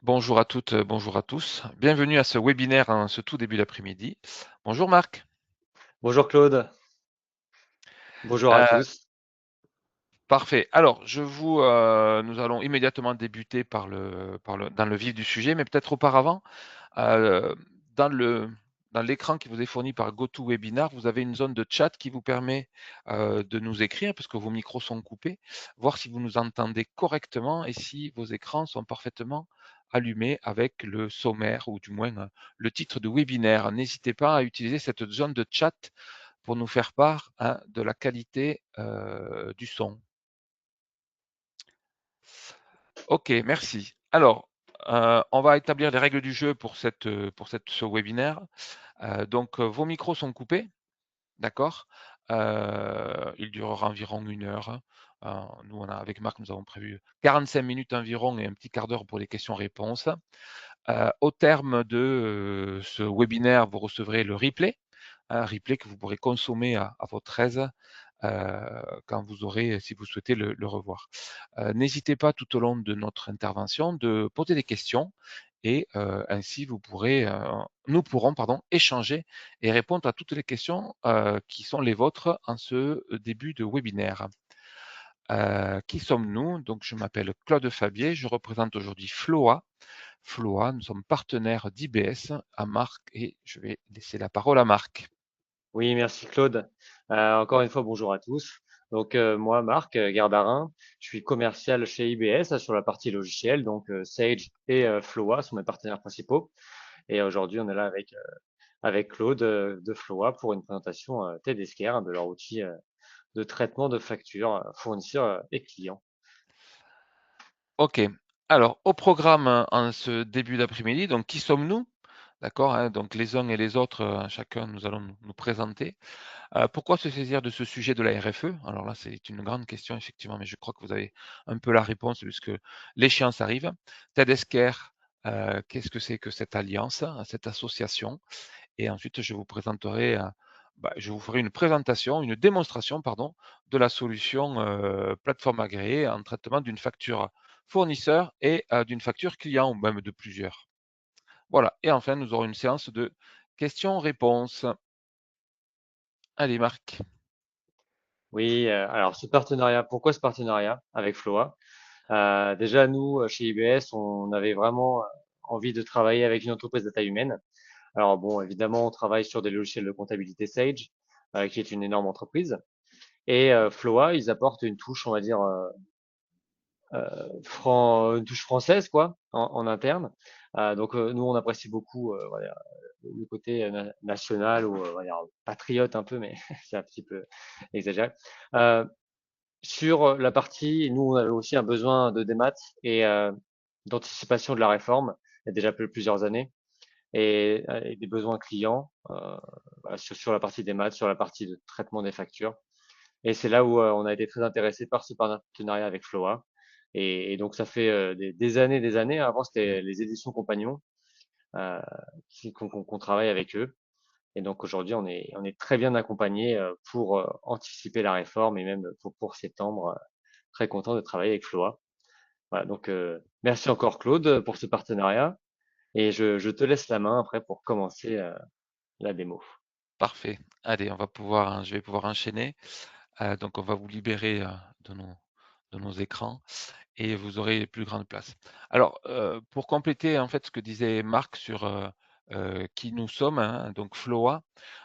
Bonjour à toutes, bonjour à tous. Bienvenue à ce webinaire en ce tout début d'après-midi. Bonjour Marc. Bonjour Claude, bonjour à Euh, tous. Parfait. Alors, nous allons immédiatement débuter dans le vif du sujet, mais peut-être auparavant, euh, dans le, dans l'écran qui vous est fourni par GoToWebinar, vous avez une zone de chat qui vous permet de nous écrire, parce que vos micros sont coupés, voir si vous nous entendez correctement et si vos écrans sont parfaitement allumés avec le sommaire ou du moins le titre de webinaire. N'hésitez pas à utiliser cette zone de chat pour nous faire part de la qualité du son. Ok, merci. Alors, on va établir les règles du jeu ce webinaire. Vos micros sont coupés, d'accord? Il durera environ 1 heure. Nous, avec Marc, nous avons prévu 45 minutes environ et un petit quart d'heure pour les questions-réponses. Au terme de ce webinaire, vous recevrez le replay, un replay que vous pourrez consommer à votre aise quand vous aurez, si vous souhaitez le revoir. N'hésitez pas tout au long de notre intervention de poser des questions et ainsi nous pourrons échanger et répondre à toutes les questions qui sont les vôtres en ce début de webinaire. Qui sommes-nous? Donc, je m'appelle Claude Fabier, je représente aujourd'hui Floa. Floa, nous sommes partenaires d'IBS à Marc et je vais laisser la parole à Marc. Oui, merci Claude. Encore une fois, bonjour à tous. Donc moi, Marc Gardarin, je suis commercial chez IBS sur la partie logicielle, donc Sage et Floa sont mes partenaires principaux. Et aujourd'hui, on est là avec Claude de Floa pour une présentation TDSCare, de leur outil de traitement de factures fournisseurs et clients. Ok, alors au programme en ce début d'après-midi, donc qui sommes-nous? D'accord, hein, donc les uns et les autres, chacun nous allons nous présenter. Pourquoi se saisir de ce sujet de la RFE? Alors là, c'est une grande question, effectivement, mais je crois que vous avez un peu la réponse puisque l'échéance arrive. TEDxCare, qu'est-ce que c'est que cette alliance, cette association? Et ensuite, je vous ferai une présentation, une démonstration, pardon, de la solution plateforme agréée en traitement d'une facture fournisseur et d'une facture client ou même de plusieurs. Voilà. Et enfin, nous aurons une séance de questions-réponses. Allez, Marc. Oui, alors ce partenariat, pourquoi ce partenariat avec Floa? Déjà, nous, chez IBS, on avait vraiment envie de travailler avec une entreprise de taille humaine. Alors bon, évidemment, on travaille sur des logiciels de comptabilité Sage, qui est une énorme entreprise. Et Floa, ils apportent une touche, on va dire, une touche française, quoi, en interne. Donc nous, on apprécie beaucoup voilà, le côté national ou on va dire patriote un peu, mais c'est un petit peu exagéré. Euh, sur la partie, nous, on avait aussi un besoin de démat et d'anticipation de la réforme, il y a déjà plusieurs années, et des besoins clients voilà, sur la partie démat, sur la partie de traitement des factures. Et c'est là où on a été très intéressé par ce partenariat avec Floa. Et donc ça fait des années. Avant, c'était les éditions Compagnons euh, qu'on travaille avec eux. Et donc aujourd'hui, on est très bien accompagné pour anticiper la réforme et même pour septembre. Très content de travailler avec Floa. Voilà, donc merci encore Claude pour ce partenariat et je te laisse la main après pour commencer la démo. Parfait. Allez, je vais pouvoir enchaîner. Donc, on va vous libérer de nos écrans et vous aurez plus grande place. Alors, pour compléter en fait ce que disait Marc sur qui nous sommes, hein, donc Floa.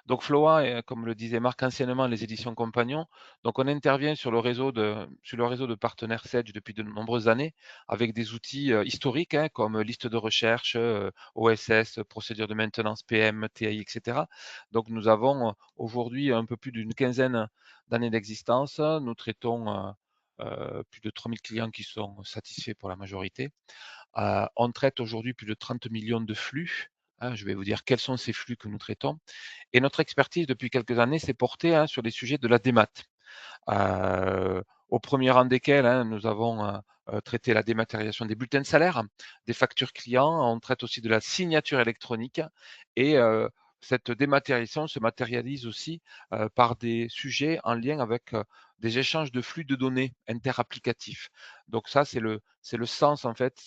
Donc Floa, comme le disait Marc anciennement, les éditions Compagnons. Donc on intervient sur le réseau de partenaires Sedge depuis de nombreuses années avec des outils historiques comme liste de recherche, OSS, procédure de maintenance PM, TI, etc. Donc nous avons aujourd'hui un peu plus d'une quinzaine d'années d'existence. Nous traitons plus de 3000 clients qui sont satisfaits pour la majorité. On traite aujourd'hui plus de 30 millions de flux. Je vais vous dire quels sont ces flux que nous traitons. Et notre expertise depuis quelques années s'est portée sur les sujets de la démat. Au premier rang desquels nous avons traité la dématérialisation des bulletins de salaire, des factures clients, on traite aussi de la signature électronique et cette dématérialisation se matérialise aussi par des sujets en lien avec des échanges de flux de données interapplicatifs. Donc ça, c'est le sens en fait,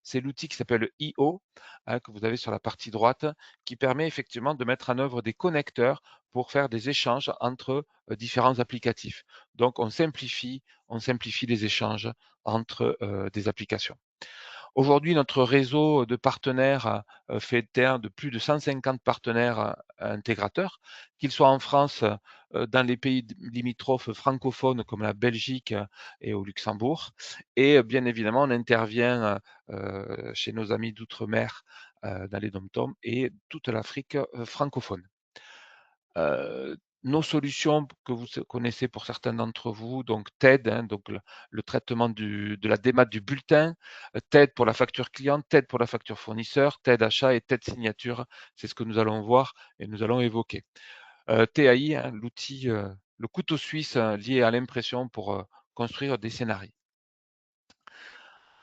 c'est l'outil qui s'appelle IO, hein, que vous avez sur la partie droite, qui permet effectivement de mettre en œuvre des connecteurs pour faire des échanges entre différents applicatifs. Donc on simplifie les échanges entre des applications. Aujourd'hui, notre réseau de partenaires fait état de plus de 150 partenaires intégrateurs, qu'ils soient en France, dans les pays limitrophes francophones comme la Belgique et au Luxembourg. Et bien évidemment, on intervient chez nos amis d'outre-mer, dans les DOM-TOM et toute l'Afrique francophone. Nos solutions que vous connaissez pour certains d'entre vous, donc TED, hein, donc le traitement de la démat du bulletin, TED pour la facture client, TED pour la facture fournisseur, TED achat et TED signature. C'est ce que nous allons voir et nous allons évoquer. TAI, hein, l'outil, le couteau suisse lié à l'impression pour construire des scénarios.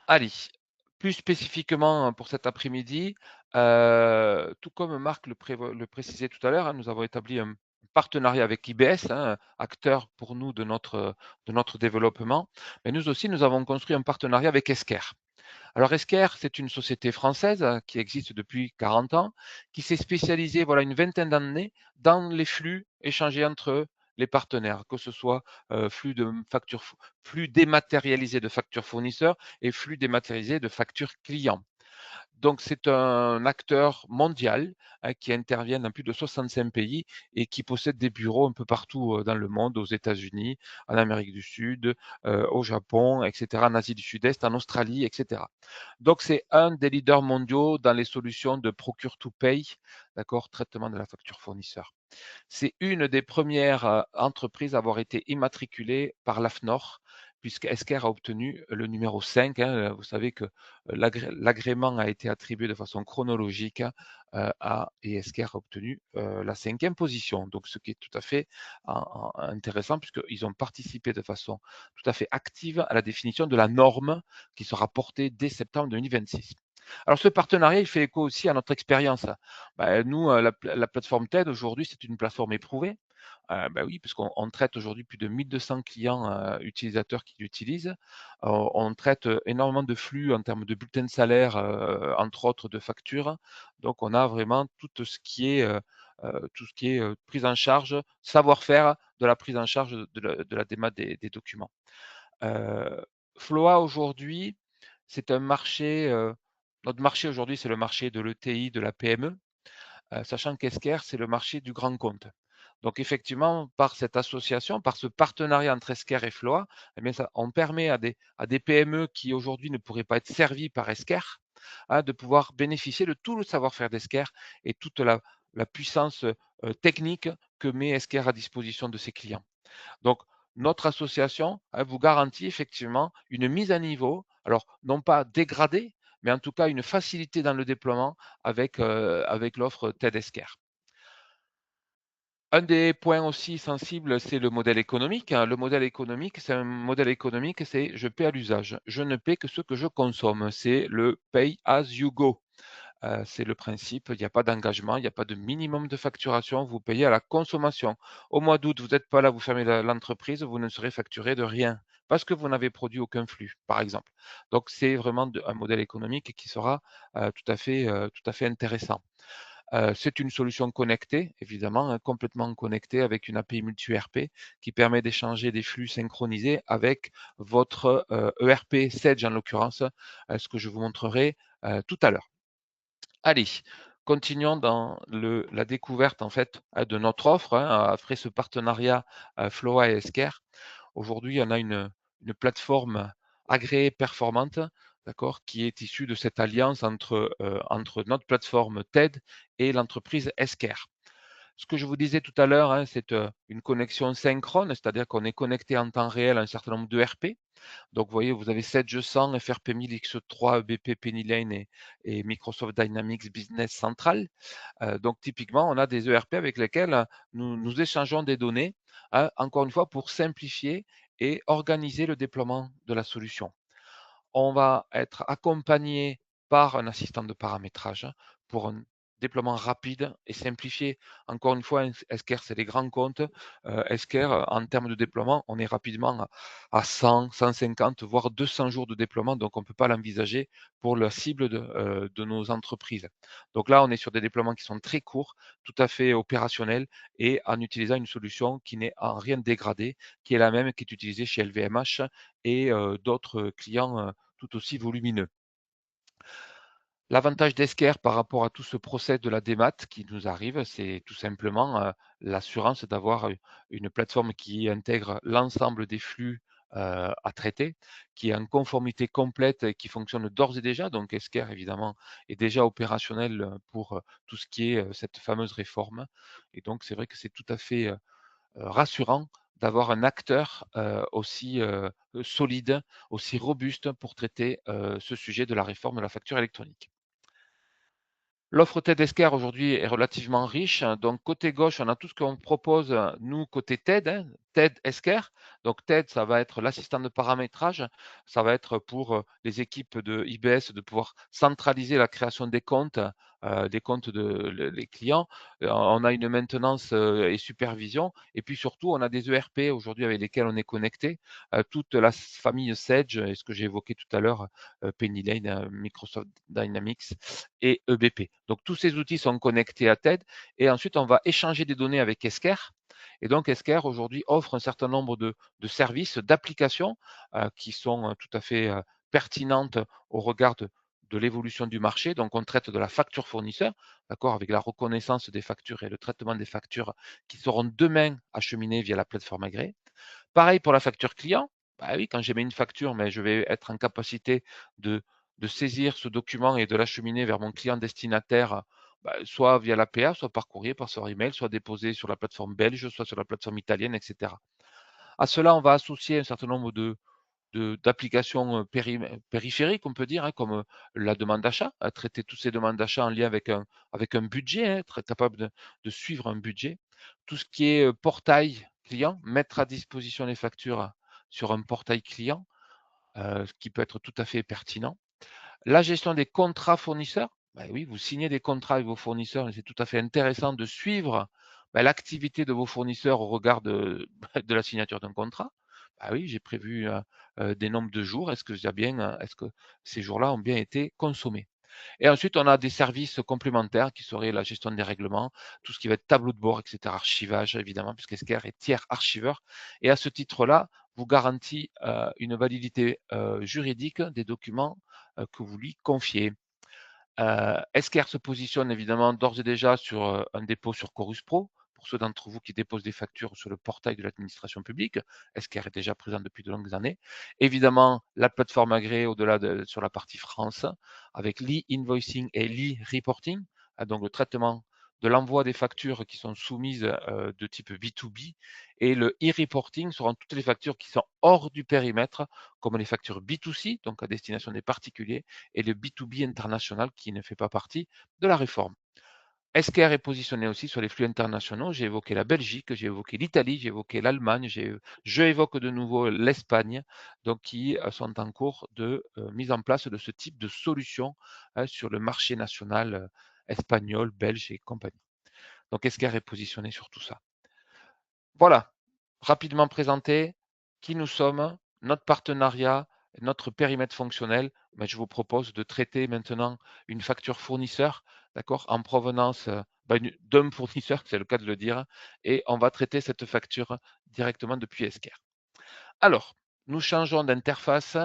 Allez, plus spécifiquement pour cet après-midi, tout comme Marc le précisait tout à l'heure, hein, nous avons établi un partenariat avec IBS, hein, acteur pour nous de notre développement. Mais nous aussi, nous avons construit un partenariat avec Esker. Alors Esker, c'est une société française qui existe depuis 40 ans, qui s'est spécialisée voilà, une vingtaine d'années dans les flux échangés entre les partenaires, que ce soit flux dématérialisés de factures fournisseurs et flux dématérialisés de factures clients. Donc, c'est un acteur mondial qui intervient dans plus de 65 pays et qui possède des bureaux un peu partout dans le monde, aux États-Unis, en Amérique du Sud, au Japon, etc., en Asie du Sud-Est, en Australie, etc. Donc, c'est un des leaders mondiaux dans les solutions de procure-to-pay, d'accord, traitement de la facture fournisseur. C'est une des premières entreprises à avoir été immatriculée par l'AFNOR, puisque Esker a obtenu le numéro 5. Hein. Vous savez que l'agrément a été attribué de façon chronologique et Esker a obtenu la 5e position. Donc, ce qui est tout à fait intéressant, puisqu'ils ont participé de façon tout à fait active à la définition de la norme qui sera portée dès septembre 2026. Alors, ce partenariat, il fait écho aussi à notre expérience. Nous, la plateforme TED, aujourd'hui, c'est une plateforme éprouvée. Oui, puisqu'on traite aujourd'hui plus de 1200 clients utilisateurs qui l'utilisent. On traite énormément de flux en termes de bulletins de salaire, entre autres de factures. Donc, on a vraiment tout ce qui est prise en charge, savoir-faire de la prise en charge de la démat des documents. Heu, Floa aujourd'hui, c'est un marché, notre marché aujourd'hui, c'est le marché de l'ETI, de la PME, sachant qu'Esker, c'est le marché du grand compte. Donc effectivement, par cette association, par ce partenariat entre Esker et Floa, eh bien on permet à des PME qui aujourd'hui ne pourraient pas être servies par Esker, hein, de pouvoir bénéficier de tout le savoir-faire d'Esker et toute la puissance, technique que met Esker à disposition de ses clients. Donc, notre association, elle vous garantit effectivement une mise à niveau, alors non pas dégradée, mais en tout cas une facilité dans le déploiement avec l'offre TED-Esker. Un des points aussi sensibles, c'est le modèle économique, hein. Le modèle économique, c'est je paie à l'usage. Je ne paie que ce que je consomme. C'est le pay as you go. C'est le principe, il n'y a pas d'engagement, il n'y a pas de minimum de facturation, vous payez à la consommation. Au mois d'août, vous n'êtes pas là, vous fermez l'entreprise, vous ne serez facturé de rien parce que vous n'avez produit aucun flux, par exemple. Donc, c'est vraiment un modèle économique qui sera tout à fait intéressant. C'est une solution connectée, évidemment, hein, complètement connectée avec une API multi-ERP qui permet d'échanger des flux synchronisés avec votre ERP Sage en l'occurrence, ce que je vous montrerai tout à l'heure. Allez, continuons dans la découverte en fait de notre offre, hein, après ce partenariat Floa et Esker. Aujourd'hui, on a une plateforme agréée performante, d'accord, qui est issue de cette alliance entre notre plateforme TED et l'entreprise Esker. Ce que je vous disais tout à l'heure, hein, c'est une connexion synchrone, c'est-à-dire qu'on est connecté en temps réel à un certain nombre de RP. Donc, vous voyez, vous avez Sage 100, FRP 1000, X3, BP, Pennyline et Microsoft Dynamics Business Central. Donc, typiquement, on a des ERP avec lesquels nous échangeons des données, hein, encore une fois, pour simplifier et organiser le déploiement de la solution. On va être accompagné par un assistant de paramétrage pour un déploiement rapide et simplifié. Encore une fois, Esker, c'est les grands comptes. Esker, en termes de déploiement, on est rapidement à 100, 150, voire 200 jours de déploiement, donc on ne peut pas l'envisager pour la cible de nos entreprises. Donc là, on est sur des déploiements qui sont très courts, tout à fait opérationnels et en utilisant une solution qui n'est en rien dégradée, qui est la même qui est utilisée chez LVMH et d'autres clients tout aussi volumineux. L'avantage d'Esker par rapport à tout ce process de la démat qui nous arrive, c'est tout simplement l'assurance d'avoir une plateforme qui intègre l'ensemble des flux à traiter, qui est en conformité complète et qui fonctionne d'ores et déjà. Donc Esker, évidemment, est déjà opérationnel pour tout ce qui est cette fameuse réforme. Et donc c'est vrai que c'est tout à fait rassurant d'avoir un acteur aussi solide, aussi robuste pour traiter ce sujet de la réforme de la facture électronique. L'offre TED-Esker aujourd'hui est relativement riche. Donc, côté gauche, on a tout ce qu'on propose, nous, côté TED, TED-Esker. Donc, TED, ça va être l'assistant de paramétrage. Ça va être pour les équipes de IBS de pouvoir centraliser la création des comptes les clients. On a une maintenance et supervision. Et puis, surtout, on a des ERP aujourd'hui avec lesquels on est connecté. Toute la famille Sage, et ce que j'ai évoqué tout à l'heure, Penny Lane, Microsoft Dynamics et EBP. Donc tous ces outils sont connectés à TED et ensuite on va échanger des données avec Esker. Et donc Esker aujourd'hui offre un certain nombre de services, d'applications qui sont tout à fait pertinentes au regard de l'évolution du marché. Donc on traite de la facture fournisseur, d'accord, avec la reconnaissance des factures et le traitement des factures qui seront demain acheminées via la plateforme agréée. Pareil pour la facture client. Bah oui, quand j'émets une facture, mais je vais être en capacité de, de saisir ce document et de l'acheminer vers mon client destinataire, bah, soit via l'APA, soit par courrier, par son email, soit déposé sur la plateforme belge, soit sur la plateforme italienne, etc. À cela, on va associer un certain nombre d'applications périphériques, on peut dire, hein, comme la demande d'achat, à traiter toutes ces demandes d'achat en lien avec un budget, hein, être capable de suivre un budget. Tout ce qui est portail client, mettre à disposition les factures sur un portail client, ce qui peut être tout à fait pertinent. La gestion des contrats fournisseurs, bah oui, vous signez des contrats avec vos fournisseurs et c'est tout à fait intéressant de suivre l'activité de vos fournisseurs au regard de la signature d'un contrat. Bah oui, j'ai prévu des nombres de jours. Est-ce que ces jours-là ont bien été consommés? Et ensuite, on a des services complémentaires qui seraient la gestion des règlements, tout ce qui va être tableau de bord, etc. Archivage, évidemment, puisque Esker est tiers archiveur. Et à ce titre-là, vous garantit une validité juridique des documents que vous lui confiez. Esker se positionne évidemment d'ores et déjà sur un dépôt sur Chorus Pro. Pour ceux d'entre vous qui déposent des factures sur le portail de l'administration publique, Esker est déjà présent depuis de longues années. Évidemment, la plateforme agréée au-delà sur la partie France, avec l'e-invoicing et l'e-reporting, donc le traitement de l'envoi des factures qui sont soumises de type B2B, et le e-reporting seront toutes les factures qui sont hors du périmètre, comme les factures B2C, donc à destination des particuliers, et le B2B international qui ne fait pas partie de la réforme. Esker est positionné aussi sur les flux internationaux. J'ai évoqué la Belgique, j'ai évoqué l'Italie, j'ai évoqué l'Allemagne, je évoque de nouveau l'Espagne, donc qui sont en cours de mise en place de ce type de solution sur le marché national espagnol, belge et compagnie. Donc Esker est positionné sur tout ça. Voilà, rapidement présenté qui nous sommes, notre partenariat, notre périmètre fonctionnel. Mais je vous propose de traiter maintenant une facture fournisseur, d'accord, en provenance d'un fournisseur, c'est le cas de le dire, et on va traiter cette facture directement depuis Esker. Alors, nous changeons d'interface.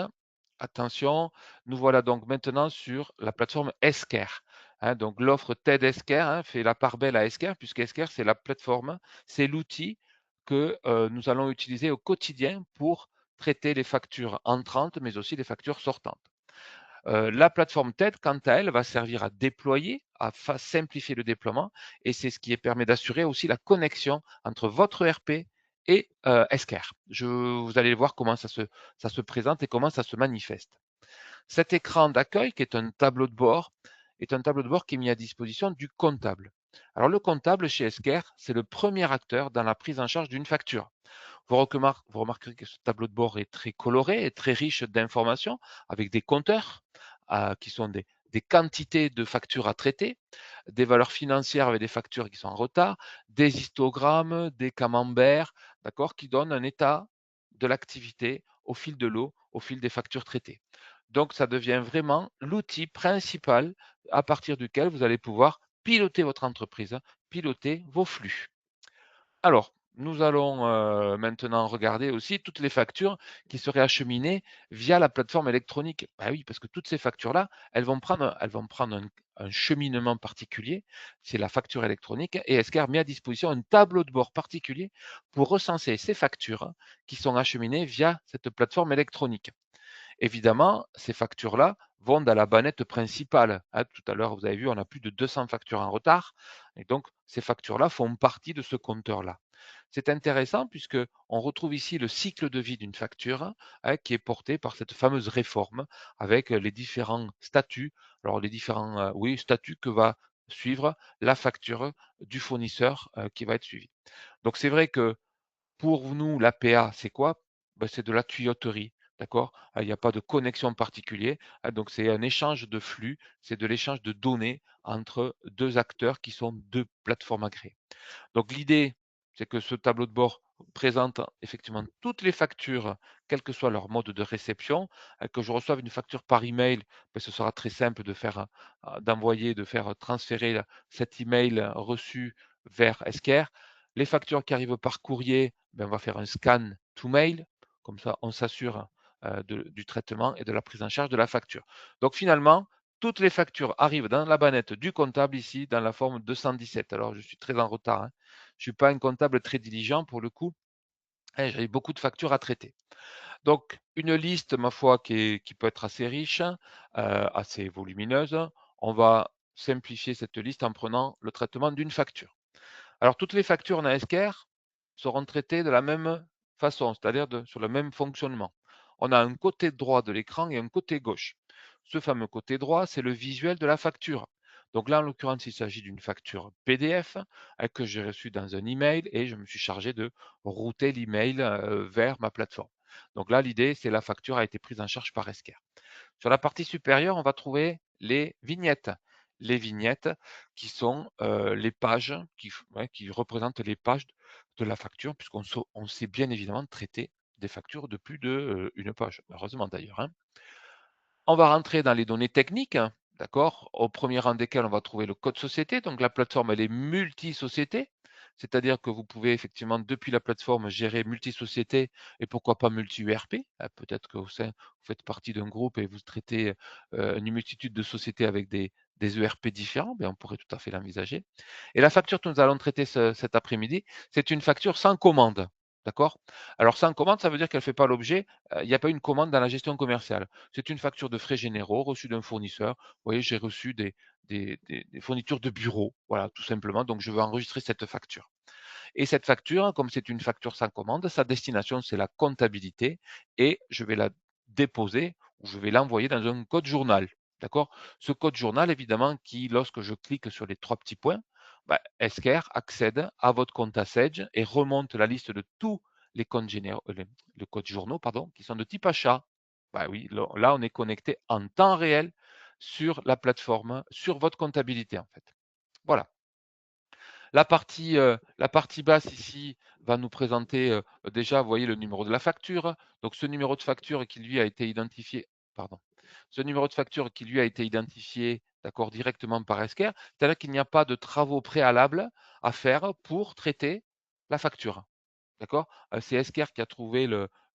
Attention, nous voilà donc maintenant sur la plateforme Esker. Donc l'offre TED Esker fait la part belle à Esker, puisque Esker, c'est la plateforme, c'est l'outil que nous allons utiliser au quotidien pour traiter les factures entrantes, mais aussi les factures sortantes. La plateforme TED, quant à elle, va servir à déployer, à simplifier le déploiement, et c'est ce qui permet d'assurer aussi la connexion entre votre ERP et Esker. Vous allez voir comment ça se présente et comment ça se manifeste. Cet écran d'accueil, qui est un tableau de bord, est un tableau de bord qui est mis à disposition du comptable. Alors le comptable chez Esker, c'est le premier acteur dans la prise en charge d'une facture. Vous remarquerez que ce tableau de bord est très coloré et très riche d'informations avec des compteurs qui sont des quantités de factures à traiter, des valeurs financières avec des factures qui sont en retard, des histogrammes, des camemberts, d'accord, qui donnent un état de l'activité au fil de l'eau, au fil des factures traitées. Donc, ça devient vraiment l'outil principal à partir duquel vous allez pouvoir piloter votre entreprise, piloter vos flux. Alors, nous allons maintenant regarder aussi toutes les factures qui seraient acheminées via la plateforme électronique. Bah oui, parce que toutes ces factures-là, elles vont prendre un cheminement particulier, c'est la facture électronique, et Esker met à disposition un tableau de bord particulier pour recenser ces factures qui sont acheminées via cette plateforme électronique. Évidemment, ces factures-là vont dans la bannette principale, hein. Tout à l'heure, vous avez vu, on a plus de 200 factures en retard, et donc ces factures-là font partie de ce compteur-là. C'est intéressant puisque on retrouve ici le cycle de vie d'une facture, hein, qui est porté par cette fameuse réforme avec les différents statuts, alors les différents oui, statuts que va suivre la facture du fournisseur qui va être suivie. Donc c'est vrai que pour nous, l'APA, c'est quoi? Ben, c'est de la tuyauterie, d'accord? Il n'y a pas de connexion particulière, donc c'est un échange de flux, c'est de l'échange de données entre deux acteurs qui sont deux plateformes agréées. Donc l'idée, c'est que ce tableau de bord présente effectivement toutes les factures, quel que soit leur mode de réception. Que je reçoive une facture par email, ben, ce sera très simple de faire, d'envoyer, de faire transférer cet email reçu vers Esker. Les factures qui arrivent par courrier, ben, on va faire un scan to mail, comme ça on s'assure du traitement et de la prise en charge de la facture. Donc finalement, toutes les factures arrivent dans la bannette du comptable ici, dans la forme 217. Alors, je suis très en retard, hein. Je ne suis pas un comptable très diligent pour le coup. Hein, j'avais beaucoup de factures à traiter. Donc, une liste, ma foi, qui peut être assez riche, assez volumineuse. On va simplifier cette liste en prenant le traitement d'une facture. Alors, toutes les factures en ASCR seront traitées de la même façon, c'est-à-dire sur le même fonctionnement. On a un côté droit de l'écran et un côté gauche. Ce fameux côté droit, c'est le visuel de la facture. Donc là, en l'occurrence, il s'agit d'une facture PDF que j'ai reçue dans un email et je me suis chargé de router l'email vers ma plateforme. Donc là, l'idée, c'est la facture a été prise en charge par Esker. Sur la partie supérieure, on va trouver les vignettes. Les vignettes qui sont les pages, qui représentent les pages de la facture, puisqu'on sait bien évidemment traiter des factures de plus d'une page, heureusement d'ailleurs, hein. On va rentrer dans les données techniques, d'accord, au premier rang desquelles on va trouver le code société. Donc la plateforme, elle est multi-société, c'est-à-dire que vous pouvez effectivement, depuis la plateforme, gérer multi-société et pourquoi pas multi-URP. Peut-être que vous faites partie d'un groupe et vous traitez une multitude de sociétés avec des ERP différents, on pourrait tout à fait l'envisager. Et la facture que nous allons traiter cet après-midi, c'est une facture sans commande. D'accord? Alors sans commande, ça veut dire qu'elle ne fait pas l'objet, il n'y a pas une commande dans la gestion commerciale. C'est une facture de frais généraux reçue d'un fournisseur. Vous voyez, j'ai reçu des fournitures de bureau, voilà, tout simplement. Donc, je veux enregistrer cette facture. Et cette facture, comme c'est une facture sans commande, sa destination, c'est la comptabilité et je vais la déposer ou je vais l'envoyer dans un code journal. D'accord? Ce code journal, évidemment, qui, lorsque je clique sur les trois petits points, Esker accède à votre compte Sage et remonte la liste de tous les comptes généraux, les codes journaux, pardon, qui sont de type achat. Oui, là, on est connecté en temps réel sur la plateforme, sur votre comptabilité, en fait. Voilà. La partie basse ici va nous présenter déjà, vous voyez, le numéro de la facture. Donc ce numéro de facture qui lui a été identifié, pardon, ce numéro de facture qui lui a été identifié, d'accord, directement par Esker, c'est-à-dire qu'il n'y a pas de travaux préalables à faire pour traiter la facture. D'accord? C'est Esker qui a trouvé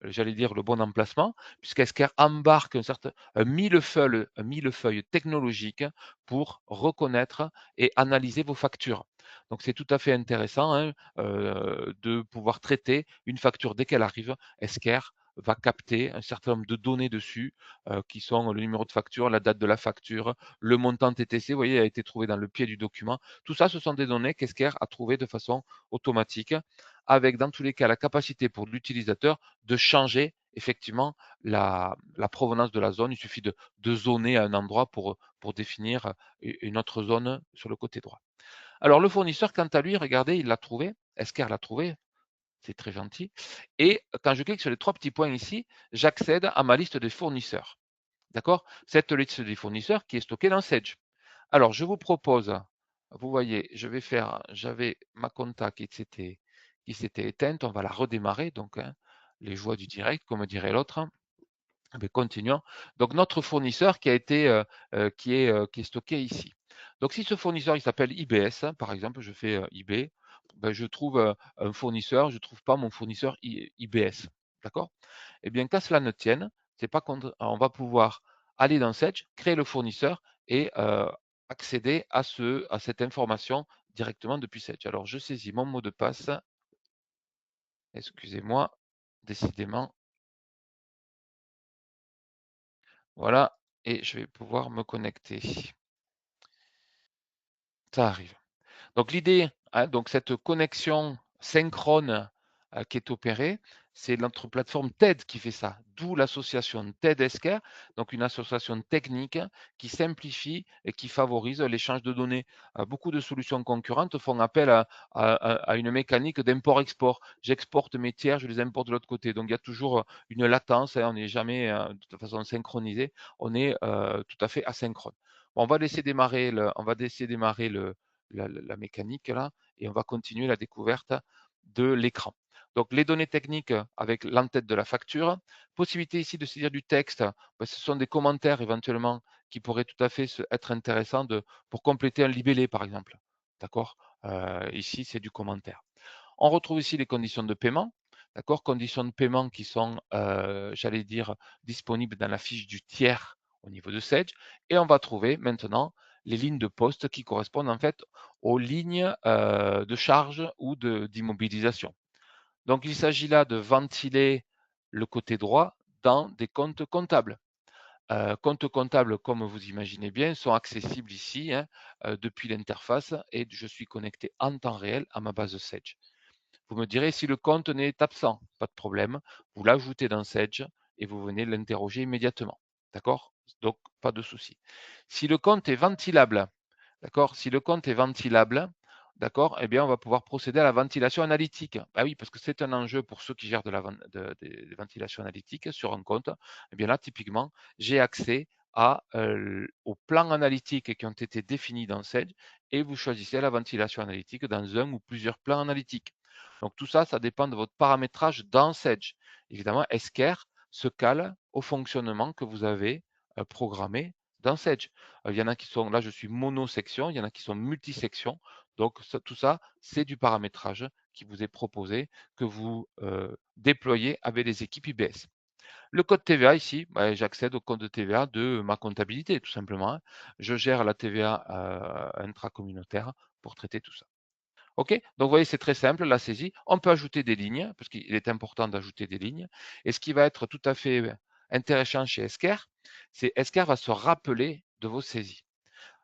j'allais dire le bon emplacement, puisqu'Esker embarque un millefeuille technologique pour reconnaître et analyser vos factures. Donc c'est tout à fait intéressant, hein, de pouvoir traiter une facture dès qu'elle arrive. Esker va capter un certain nombre de données dessus, qui sont le numéro de facture, la date de la facture, le montant TTC, vous voyez, a été trouvé dans le pied du document. Tout ça, ce sont des données qu'Esker a trouvées de façon automatique avec dans tous les cas la capacité pour l'utilisateur de changer effectivement la provenance de la zone. Il suffit de zoner à un endroit pour définir une autre zone sur le côté droit. Alors le fournisseur, quant à lui, regardez, il l'a trouvé, Esker l'a trouvé, c'est très gentil. Et quand je clique sur les trois petits points ici, j'accède à ma liste des fournisseurs. D'accord? Cette liste des fournisseurs qui est stockée dans Sage. Alors, je vous propose, vous voyez, j'avais ma compta qui s'était éteinte, on va la redémarrer, donc hein, les joies du direct, comme dirait l'autre. Mais continuons. Donc notre fournisseur qui est stocké ici. Donc si ce fournisseur il s'appelle IBS, par exemple, je fais IB, ben, je trouve un fournisseur, je ne trouve pas mon fournisseur IBS. D'accord? Eh bien, qu'à cela ne tienne, c'est pas on va pouvoir aller dans Sage, créer le fournisseur et accéder à cette information directement depuis Sage. Alors je saisis mon mot de passe. Excusez-moi, décidément. Voilà, et je vais pouvoir me connecter. Ça arrive. Donc l'idée, hein, donc cette connexion synchrone qui est opérée, c'est notre plateforme TED qui fait ça, d'où l'association TED-Esquire, donc une association technique qui simplifie et qui favorise l'échange de données. Beaucoup de solutions concurrentes font appel à une mécanique d'import-export. J'exporte mes tiers, je les importe de l'autre côté. Donc il y a toujours une latence, hein, on n'est jamais de toute façon synchronisé, on est tout à fait asynchrone. Bon, on va laisser démarrer la mécanique là, et on va continuer la découverte de l'écran. Donc les données techniques avec l'entête de la facture, possibilité ici de saisir du texte, ben, ce sont des commentaires éventuellement qui pourraient tout à fait être intéressants pour compléter un libellé par exemple. D'accord? Ici c'est du commentaire. On retrouve ici les conditions de paiement. D'accord? Conditions de paiement qui sont, j'allais dire, disponibles dans la fiche du tiers au niveau de Sage. Et on va trouver maintenant les lignes de poste qui correspondent en fait aux lignes de charge ou d'immobilisation. Donc il s'agit là de ventiler le côté droit dans des comptes comptables. Comptes comptables, comme vous imaginez bien, sont accessibles ici hein, depuis l'interface et je suis connecté en temps réel à ma base Sage. Vous me direz si le compte n'est absent, pas de problème. Vous l'ajoutez dans Sage et vous venez l'interroger immédiatement. D'accord? Donc, pas de souci. Si le compte est ventilable, d'accord? Si le compte est ventilable, d'accord? Eh bien, on va pouvoir procéder à la ventilation analytique. Ah oui, parce que c'est un enjeu pour ceux qui gèrent des ventilations analytiques sur un compte. Eh bien là, typiquement, j'ai accès aux plans analytiques qui ont été définis dans Sage et vous choisissez la ventilation analytique dans un ou plusieurs plans analytiques. Donc tout ça, ça dépend de votre paramétrage dans Sage. Évidemment, Esquire se cale au fonctionnement que vous avez programmé dans Sage. Il y en a qui sont, là je suis mono-section, il y en a qui sont multi-sections. Donc tout ça, c'est du paramétrage qui vous est proposé, que vous déployez avec les équipes IBS. Le code TVA ici, bah, j'accède au code de TVA de ma comptabilité tout simplement. Hein. Je gère la TVA intracommunautaire pour traiter tout ça. OK? Donc, vous voyez, c'est très simple, la saisie. On peut ajouter des lignes, parce qu'il est important d'ajouter des lignes. Et ce qui va être tout à fait intéressant chez Esquire, c'est Esquire va se rappeler de vos saisies.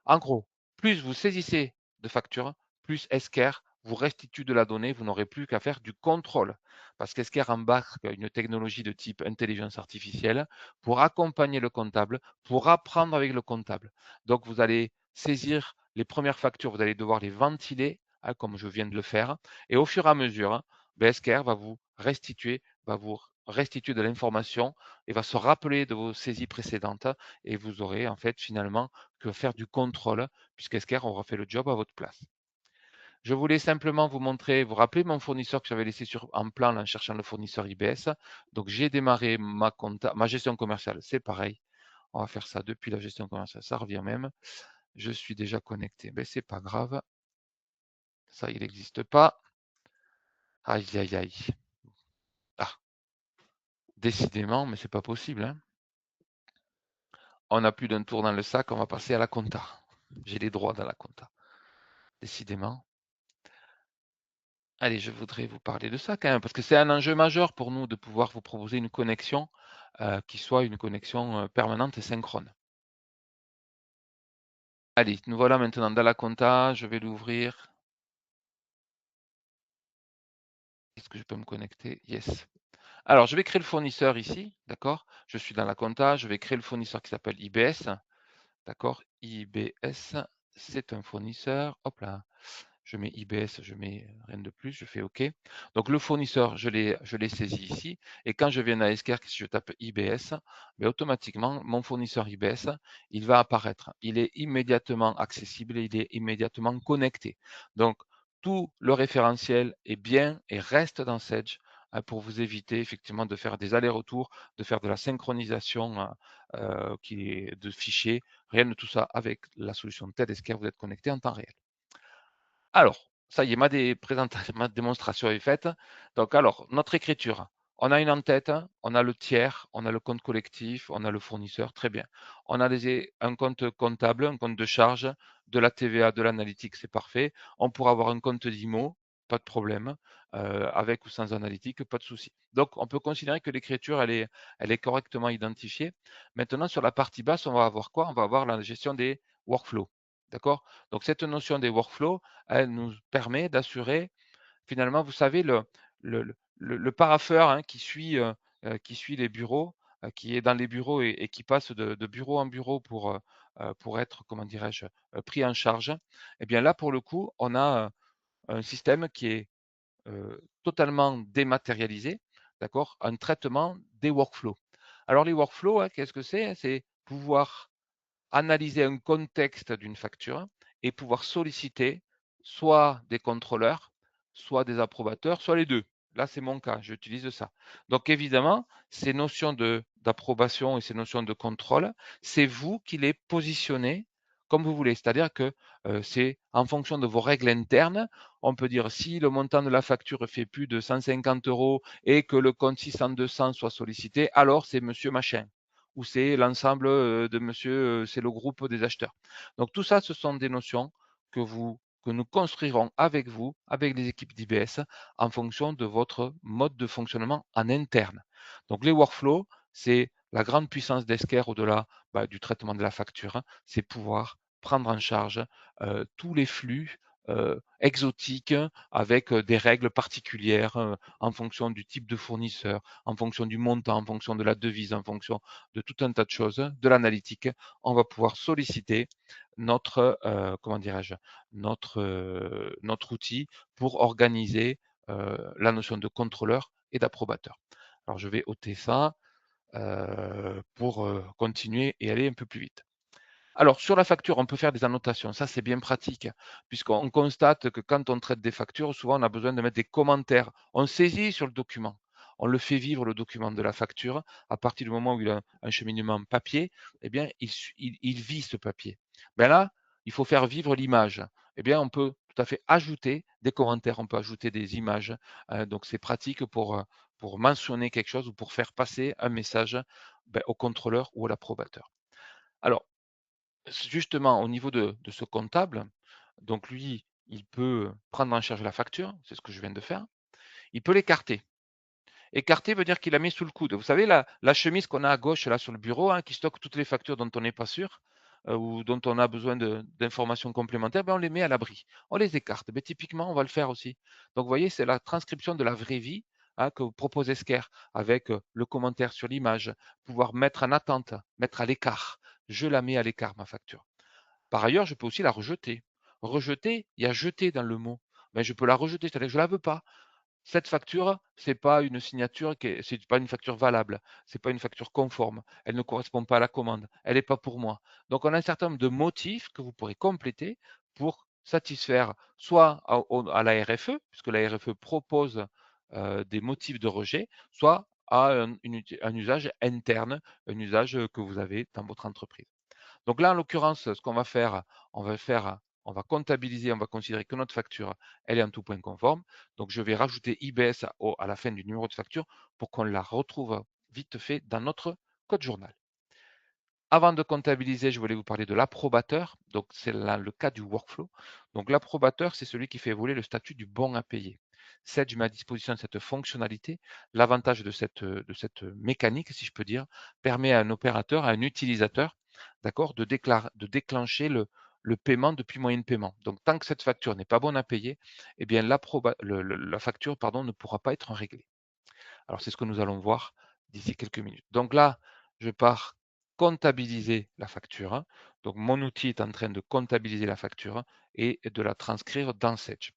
En gros, plus vous saisissez de factures, plus Esquire vous restitue de la donnée, vous n'aurez plus qu'à faire du contrôle. Parce qu'Esquire embarque une technologie de type intelligence artificielle pour accompagner le comptable, pour apprendre avec le comptable. Donc vous allez saisir les premières factures, vous allez devoir les ventiler, hein, comme je viens de le faire. Et au fur et à mesure, hein, Esquire va vous restituer de l'information et va se rappeler de vos saisies précédentes et vous aurez en fait finalement que faire du contrôle, puisqu'Esquire aura fait le job à votre place. Je voulais simplement vous montrer, vous rappeler mon fournisseur que j'avais laissé en plan en cherchant le fournisseur IBS. Donc j'ai démarré ma gestion commerciale, c'est pareil. On va faire ça depuis la gestion commerciale, ça revient même. Je suis déjà connecté, mais c'est pas grave. Ça, il n'existe pas. Aïe, aïe, aïe. Ah, décidément, mais c'est pas possible. Hein. On n'a plus d'un tour dans le sac, on va passer à la compta. J'ai les droits dans la compta. Décidément. Allez, je voudrais vous parler de ça quand même, parce que c'est un enjeu majeur pour nous de pouvoir vous proposer une connexion qui soit une connexion permanente et synchrone. Allez, nous voilà maintenant dans la compta, je vais l'ouvrir. Est-ce que je peux me connecter? Yes. Alors, je vais créer le fournisseur ici, d'accord? Je suis dans la compta, je vais créer le fournisseur qui s'appelle IBS, d'accord? IBS, c'est un fournisseur. Hop là, je mets IBS, je mets rien de plus, je fais OK. Donc le fournisseur, je l'ai saisi ici. Et quand je viens à Esquerque, si je tape IBS, mais automatiquement, mon fournisseur IBS, il va apparaître. Il est immédiatement accessible et il est immédiatement connecté. Donc, tout le référentiel est bien et reste dans Sage pour vous éviter effectivement de faire des allers-retours, de faire de la synchronisation de fichiers. Rien de tout ça avec la solution TED-Esquerque, vous êtes connecté en temps réel. Alors, ça y est, ma démonstration est faite. Donc, alors, notre écriture, on a une en-tête, on a le tiers, on a le compte collectif, on a le fournisseur, très bien. On a un compte comptable, un compte de charge, de la TVA, de l'analytique, c'est parfait. On pourra avoir un compte d'IMO, pas de problème, avec ou sans analytique, pas de souci. Donc, on peut considérer que l'écriture, elle est correctement identifiée. Maintenant, sur la partie basse, on va avoir quoi? On va avoir la gestion des workflows. D'accord? Donc, cette notion des workflows, elle nous permet d'assurer finalement, vous savez, le parapheur qui suit les bureaux, qui est dans les bureaux et qui passe de bureau en bureau pour être, comment dirais-je, pris en charge. Eh bien là, pour le coup, on a un système qui est totalement dématérialisé, d'accord, un traitement des workflows. Alors les workflows, hein, qu'est-ce que c'est? C'est pouvoir analyser un contexte d'une facture et pouvoir solliciter soit des contrôleurs, soit des approbateurs, soit les deux. Là, c'est mon cas, j'utilise ça. Donc évidemment, ces notions d'approbation et ces notions de contrôle, c'est vous qui les positionnez comme vous voulez. C'est-à-dire que c'est en fonction de vos règles internes. On peut dire si le montant de la facture fait plus de 150 euros et que le compte 600-200 soit sollicité, alors c'est monsieur machin ou c'est l'ensemble de monsieur, c'est le groupe des acheteurs. Donc tout ça, ce sont des notions que nous construirons avec vous, avec les équipes d'IBS, en fonction de votre mode de fonctionnement en interne. Donc les workflows, c'est la grande puissance d'Esker au-delà du traitement de la facture, hein, c'est pouvoir prendre en charge tous les flux exotiques avec des règles particulières en fonction du type de fournisseur, en fonction du montant, en fonction de la devise, en fonction de tout un tas de choses, de l'analytique. On va pouvoir solliciter comment dirais-je, notre outil pour organiser la notion de contrôleur et d'approbateur. Alors je vais ôter ça pour continuer et aller un peu plus vite. Alors, sur la facture, on peut faire des annotations. Ça, c'est bien pratique, puisqu'on constate que quand on traite des factures, souvent, on a besoin de mettre des commentaires. On saisit sur le document. On le fait vivre, le document de la facture. À partir du moment où il a un cheminement papier, eh bien, il vit ce papier. Ben là, il faut faire vivre l'image. Eh bien, on peut tout à fait ajouter des commentaires, on peut ajouter des images. Donc, c'est pratique pour mentionner quelque chose ou pour faire passer un message au contrôleur ou à l'approbateur. Alors, justement, au niveau de ce comptable, donc lui, il peut prendre en charge la facture, c'est ce que je viens de faire. Il peut l'écarter. Écarter veut dire qu'il la met sous le coude. Vous savez, la chemise qu'on a à gauche là sur le bureau, hein, qui stocke toutes les factures dont on n'est pas sûr ou dont on a besoin d'informations complémentaires, ben, on les met à l'abri. On les écarte. Ben, typiquement, on va le faire aussi. Donc, vous voyez, c'est la transcription de la vraie vie hein, que vous propose Esker avec le commentaire sur l'image, pouvoir mettre en attente, mettre à l'écart. Je la mets à l'écart, ma facture. Par ailleurs, je peux aussi la rejeter. Rejeter, il y a jeter dans le mot. Mais je peux la rejeter, c'est-à-dire que je ne la veux pas. Cette facture, c'est pas une signature, c'est pas une facture valable, c'est pas une facture conforme, elle ne correspond pas à la commande, elle n'est pas pour moi. Donc on a un certain nombre de motifs que vous pourrez compléter pour satisfaire soit à la RFE, puisque la RFE propose des motifs de rejet, soit à un usage interne, un usage que vous avez dans votre entreprise. Donc là, en l'occurrence, ce qu'on va faire, on va comptabiliser, on va considérer que notre facture, elle est en tout point conforme. Donc je vais rajouter IBS à la fin du numéro de facture pour qu'on la retrouve vite fait dans notre code journal. Avant de comptabiliser, je voulais vous parler de l'approbateur. Donc c'est le cas du workflow. Donc l'approbateur, c'est celui qui fait évoluer le statut du bon à payer. Je mets à disposition cette fonctionnalité. L'avantage de cette mécanique, si je peux dire, permet à un opérateur, à un utilisateur, d'accord, de déclencher le paiement depuis moyen de paiement. Donc tant que cette facture n'est pas bonne à payer, eh bien la facture ne pourra pas être réglée. Alors c'est ce que nous allons voir d'ici quelques minutes. Donc là, je pars comptabiliser la facture, hein. Donc mon outil est en train de comptabiliser la facture et de la transcrire dans Sage.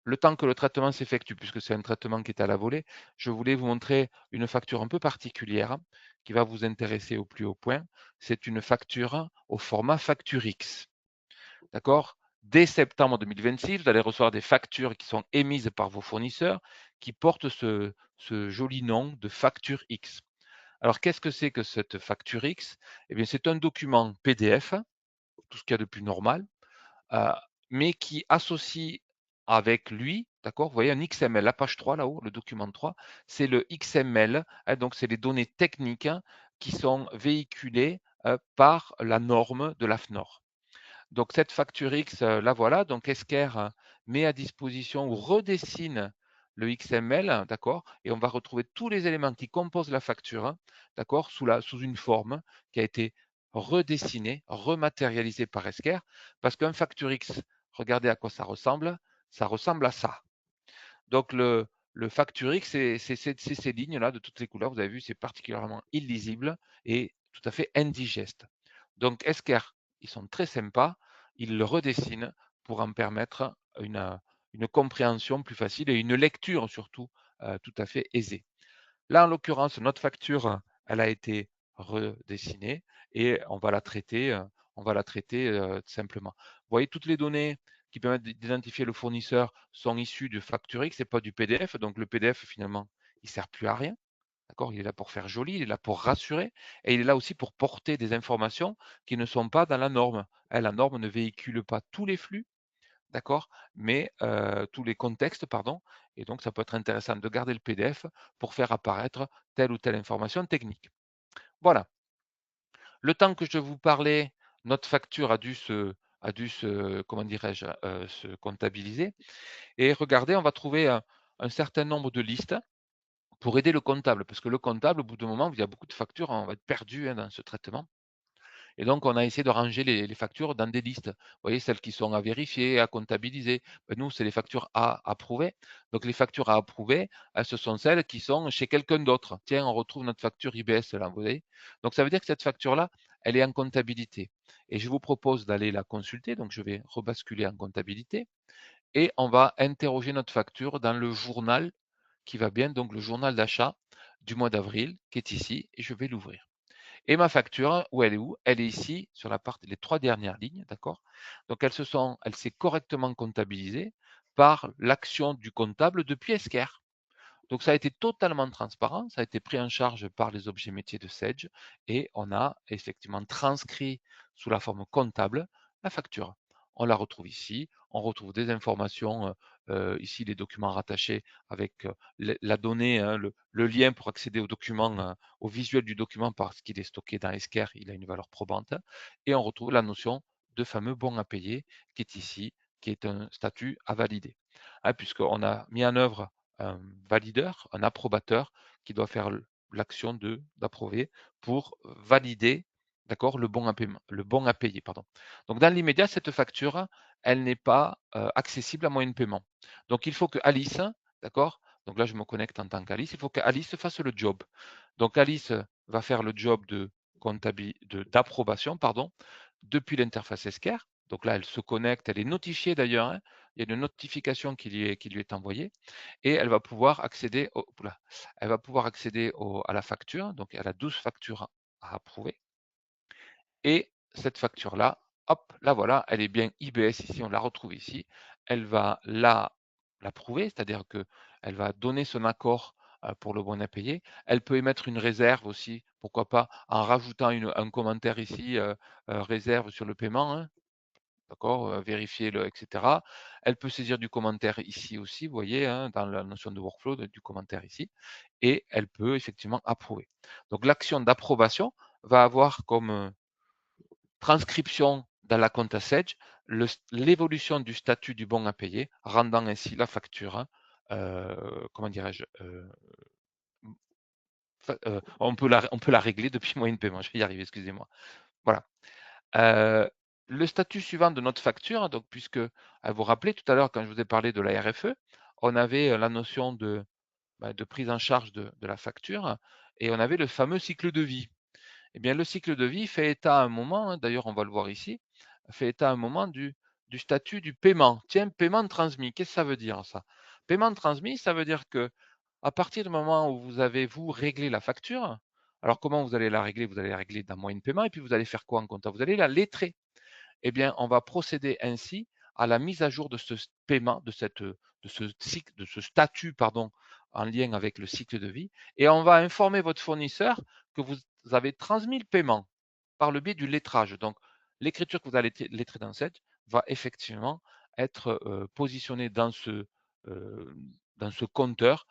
Le temps que le traitement s'effectue, puisque c'est un traitement qui est à la volée, je voulais vous montrer une facture un peu particulière qui va vous intéresser au plus haut point. C'est une facture au format facture X. D'accord? Dès septembre 2026, vous allez recevoir des factures qui sont émises par vos fournisseurs qui portent ce joli nom de facture X. Alors, qu'est-ce que c'est que cette facture X? Eh bien, c'est un document PDF, tout ce qu'il y a de plus normal, euh, mais qui associe avec lui, d'accord? Vous voyez un XML, la page 3 là-haut, le document 3, c'est le XML, hein, donc c'est les données techniques hein, qui sont véhiculées par la norme de l'AFNOR. Donc cette facture X, la voilà. Donc Esker met à disposition ou redessine le XML, d'accord, et on va retrouver tous les éléments qui composent la facture, hein, d'accord, sous une forme qui a été redessinée, rematérialisée par Esker, parce qu'un facture X, regardez à quoi ça ressemble à ça. Donc le facture X, c'est ces lignes-là de toutes les couleurs, vous avez vu, c'est particulièrement illisible et tout à fait indigeste. Donc Esker, ils sont très sympas, ils le redessinent pour en permettre une compréhension plus facile et une lecture surtout tout à fait aisée. Là, en l'occurrence, notre facture, elle a été redessinée et on va la traiter simplement. Vous voyez, toutes les données qui permettent d'identifier le fournisseur sont issues de facture X, c'est pas du PDF. Donc le PDF, finalement, il sert plus à rien. D'accord? Il est là pour faire joli, il est là pour rassurer et il est là aussi pour porter des informations qui ne sont pas dans la norme. La norme ne véhicule pas tous les flux, d'accord? Mais tous les contextes, pardon. Et donc, ça peut être intéressant de garder le PDF pour faire apparaître telle ou telle information technique. Voilà. Le temps que je vous parlais, notre facture a dû se comment dirais-je, se comptabiliser. Et regardez, on va trouver un certain nombre de listes pour aider le comptable, parce que le comptable, au bout d'un moment, il y a beaucoup de factures, on va être perdu hein, dans ce traitement. Et donc, on a essayé de ranger les factures dans des listes. Vous voyez, celles qui sont à vérifier, à comptabiliser. Ben, nous, c'est les factures à approuver. Donc, les factures à approuver, ce sont celles qui sont chez quelqu'un d'autre. Tiens, on retrouve notre facture IBS là, vous voyez. Donc, ça veut dire que cette facture-là, elle est en comptabilité. Et je vous propose d'aller la consulter. Donc, je vais rebasculer en comptabilité. Et on va interroger notre facture dans le journal qui va bien, donc le journal d'achat du mois d'avril, qui est ici, et je vais l'ouvrir. Et ma facture, où elle est où? Elle est ici, sur la partie, les 3 dernières lignes, d'accord? Donc elle s'est correctement comptabilisée par l'action du comptable depuis Esker. Donc ça a été totalement transparent, ça a été pris en charge par les objets métiers de Sage et on a effectivement transcrit sous la forme comptable la facture. On la retrouve ici, on retrouve des informations, ici les documents rattachés avec la donnée, hein, le lien pour accéder au document, au visuel du document parce qu'il est stocké dans Esker, il a une valeur probante et on retrouve la notion de fameux bon à payer qui est ici, qui est un statut à valider. Hein, puisqu'on a mis en œuvre un valideur, un approbateur qui doit faire l'action d'approuver pour valider d'accord, le bon à payer. Pardon. Donc dans l'immédiat, cette facture, elle n'est pas accessible à moyen de paiement. Donc il faut que Alice, d'accord, donc là je me connecte en tant qu'Alice, il faut qu'Alice fasse le job. Donc Alice va faire le job d'approbation pardon, depuis l'interface Esker. Donc là, elle se connecte, elle est notifiée d'ailleurs, hein, il y a une notification qui lui est envoyée et elle va pouvoir accéder, à la facture, donc elle a 12 factures à approuver. Et cette facture-là, hop, la voilà, elle est bien IBS ici, on la retrouve ici. Elle va l'approuver, c'est-à-dire qu'elle va donner son accord pour le bon à payer. Elle peut émettre une réserve aussi, pourquoi pas, en rajoutant un commentaire ici, réserve sur le paiement, hein, d'accord, vérifier etc. Elle peut saisir du commentaire ici aussi, vous voyez, hein, dans la notion de workflow, du commentaire ici, et elle peut effectivement approuver. Donc l'action d'approbation va avoir comme transcription dans la compte Sage l'évolution du statut du bon à payer, rendant ainsi la facture, comment dirais-je, on peut la régler depuis moyen de paiement. Je vais y arriver, excusez-moi. Voilà. Le statut suivant de notre facture, donc puisque vous vous rappelez tout à l'heure quand je vous ai parlé de la RFE, on avait la notion de prise en charge de la facture et on avait le fameux cycle de vie. Eh bien, le cycle de vie fait état à un moment, hein, d'ailleurs on va le voir ici, fait état à un moment du statut du paiement. Tiens, paiement transmis, qu'est-ce que ça veut dire ça? Paiement transmis, ça veut dire que à partir du moment où vous avez, vous, réglé la facture, alors comment vous allez la régler? Vous allez la régler d'un moyen de paiement et puis vous allez faire quoi en compta? Vous allez la lettrer. Eh bien, on va procéder ainsi à la mise à jour de ce paiement, de ce cycle, de ce statut, pardon, en lien avec le cycle de vie, et on va informer votre fournisseur que vous avez transmis le paiement par le biais du lettrage. Donc, l'écriture que vous allez lettrer dans Sage va effectivement être positionnée euh, dans ce compteur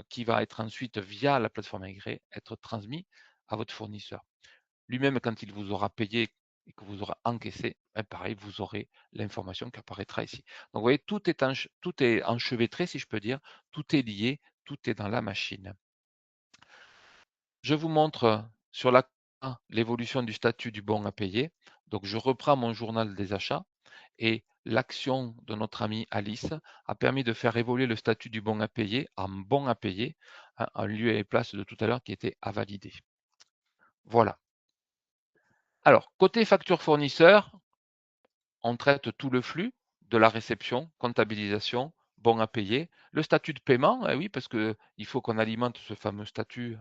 qui va être ensuite, via la plateforme Agré, être transmis à votre fournisseur. Lui-même, quand il vous aura payé et que vous aurez encaissé, ben pareil, vous aurez l'information qui apparaîtra ici. Donc, vous voyez, tout est enchevêtré, si je peux dire, tout est lié, tout est dans la machine. Je vous montre sur la l'évolution du statut du bon à payer. Donc, je reprends mon journal des achats et l'action de notre amie Alice a permis de faire évoluer le statut du bon à payer en bon à payer, hein, en lieu et place de tout à l'heure qui était à valider. Voilà. Alors, côté facture fournisseur, on traite tout le flux de la réception, comptabilisation, bon à payer, le statut de paiement, oui, parce qu'il faut qu'on alimente ce fameux statut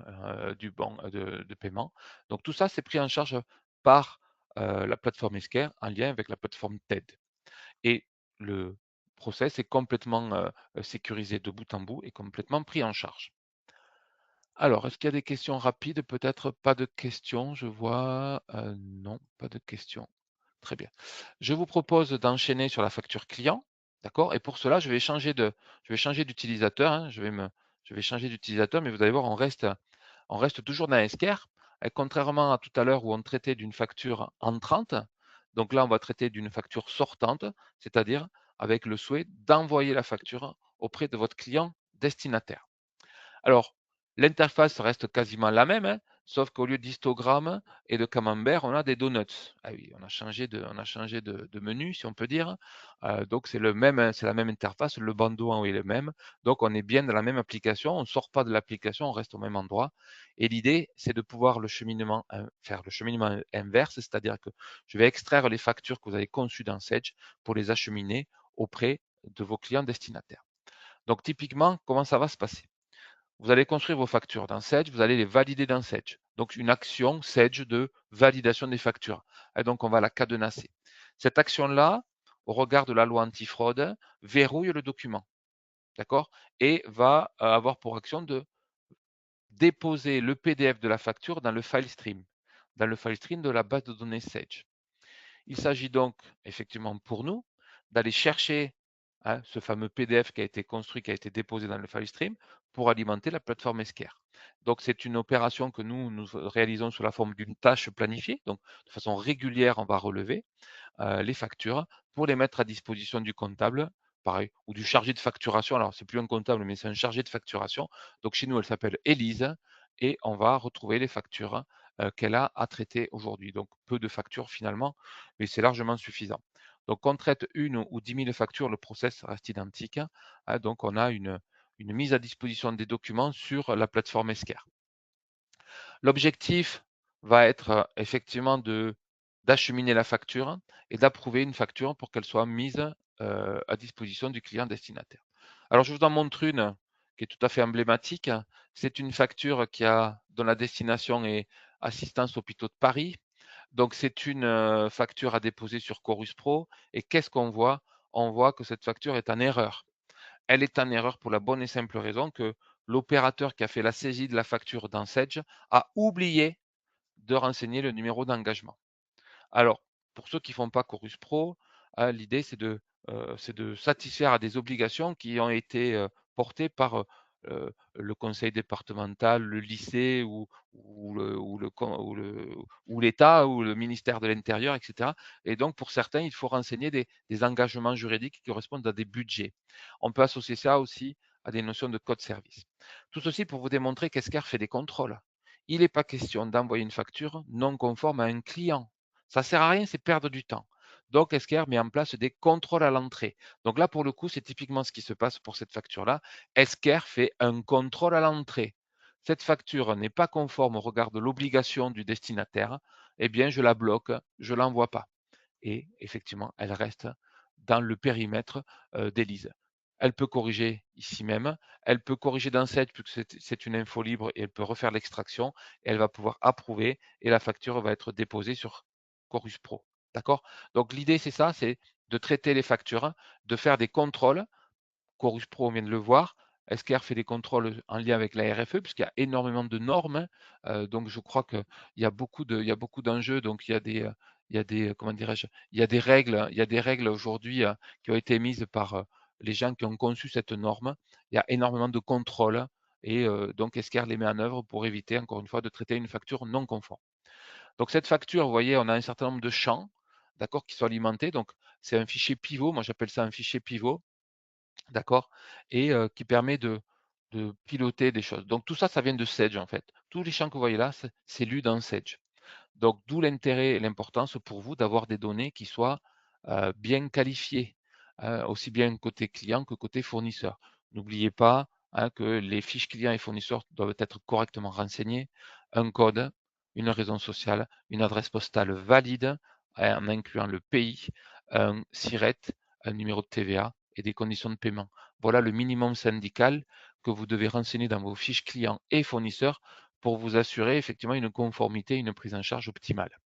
du bon de paiement. Donc tout ça, c'est pris en charge par la plateforme Esquire en lien avec la plateforme TED. Et le process est complètement sécurisé de bout en bout et complètement pris en charge. Alors, est-ce qu'il y a des questions rapides? Peut-être pas de questions, je vois. Non, pas de questions. Très bien. Je vous propose d'enchaîner sur la facture client, d'accord? Et pour cela, je vais changer d'utilisateur, hein, je vais changer d'utilisateur, mais vous allez voir, on reste toujours dans Esquire. Et contrairement à tout à l'heure où on traitait d'une facture entrante, donc là, on va traiter d'une facture sortante, c'est-à-dire avec le souhait d'envoyer la facture auprès de votre client destinataire. Alors, l'interface reste quasiment la même, hein, sauf qu'au lieu d'histogramme et de camembert, on a des donuts. Ah oui, on a changé de menu, si on peut dire. Donc, c'est le même, hein, c'est la même interface, le bandeau en haut est le même. Donc, on est bien dans la même application, on ne sort pas de l'application, on reste au même endroit. Et l'idée, c'est de pouvoir faire le cheminement inverse, c'est-à-dire que je vais extraire les factures que vous avez conçues dans Sage pour les acheminer auprès de vos clients destinataires. Donc, typiquement, comment ça va se passer? Vous allez construire vos factures dans Sage, vous allez les valider dans Sage. Donc, une action Sage de validation des factures. Et donc, on va la cadenasser. Cette action-là, au regard de la loi antifraude, verrouille le document. D'accord? Et va avoir pour action de déposer le PDF de la facture dans le file stream de la base de données Sage. Il s'agit donc effectivement pour nous d'aller chercher ce fameux PDF qui a été construit, qui a été déposé dans le file stream pour alimenter la plateforme Esquire. Donc c'est une opération que nous réalisons sous la forme d'une tâche planifiée. Donc de façon régulière, on va relever les factures pour les mettre à disposition du comptable, pareil, ou du chargé de facturation. Alors c'est plus un comptable, mais c'est un chargé de facturation. Donc chez nous, elle s'appelle Élise et on va retrouver les factures qu'elle a à traiter aujourd'hui. Donc peu de factures finalement, mais c'est largement suffisant. Donc qu'on traite une ou 10 000 factures, le process reste identique. Donc on a une mise à disposition des documents sur la plateforme Esquire. L'objectif va être effectivement d'acheminer la facture et d'approuver une facture pour qu'elle soit mise à disposition du client destinataire. Alors je vous en montre une qui est tout à fait emblématique. C'est une facture dont la destination est Assistance Hôpitaux de Paris. Donc c'est une facture à déposer sur Chorus Pro. Et qu'est-ce qu'on voit? On voit que cette facture est en erreur. Elle est en erreur pour la bonne et simple raison que l'opérateur qui a fait la saisie de la facture dans Sedge a oublié de renseigner le numéro d'engagement. Alors, pour ceux qui ne font pas Chorus Pro, l'idée c'est de satisfaire à des obligations qui ont été portées par le conseil départemental, le lycée ou l'État ou le ministère de l'Intérieur, etc. Et donc, pour certains, il faut renseigner des engagements juridiques qui correspondent à des budgets. On peut associer ça aussi à des notions de code service. Tout ceci pour vous démontrer qu'Esquire fait des contrôles. Il n'est pas question d'envoyer une facture non conforme à un client. Ça ne sert à rien, c'est perdre du temps. Donc, Esquire met en place des contrôles à l'entrée. Donc là, pour le coup, c'est typiquement ce qui se passe pour cette facture-là. Esquire fait un contrôle à l'entrée. cette facture n'est pas conforme au regard de l'obligation du destinataire, eh bien je la bloque, je ne l'envoie pas. Et effectivement, elle reste dans le périmètre d'Élise. Elle peut corriger ici même, elle peut corriger dans Sage puisque c'est une info libre et elle peut refaire l'extraction et elle va pouvoir approuver et la facture va être déposée sur Chorus Pro. D'accord? Donc l'idée c'est ça, c'est de traiter les factures, de faire des contrôles. Chorus Pro, on vient de le voir. SKR fait des contrôles en lien avec la RFE, puisqu'il y a énormément de normes. Donc, je crois qu'il y a beaucoup d'enjeux. Donc, comment dirais-je, il y a des règles aujourd'hui qui ont été mises par les gens qui ont conçu cette norme. Il y a énormément de contrôles et donc SKR les met en œuvre pour éviter, encore une fois, de traiter une facture non conforme. Donc, cette facture, vous voyez, on a un certain nombre de champs, d'accord, qui sont alimentés. Donc, c'est un fichier pivot. Moi, j'appelle ça un fichier pivot. D'accord? Et qui permet de piloter des choses. Donc tout ça, ça vient de Sage en fait. Tous les champs que vous voyez là, c'est lu dans Sage. Donc d'où l'intérêt et l'importance pour vous d'avoir des données qui soient bien qualifiées, aussi bien côté client que côté fournisseur. N'oubliez pas hein, que les fiches clients et fournisseurs doivent être correctement renseignées, un code, une raison sociale, une adresse postale valide, en incluant le pays, un SIRET, un numéro de TVA et des conditions de paiement. Voilà le minimum syndical que vous devez renseigner dans vos fiches clients et fournisseurs pour vous assurer effectivement une conformité, une prise en charge optimale.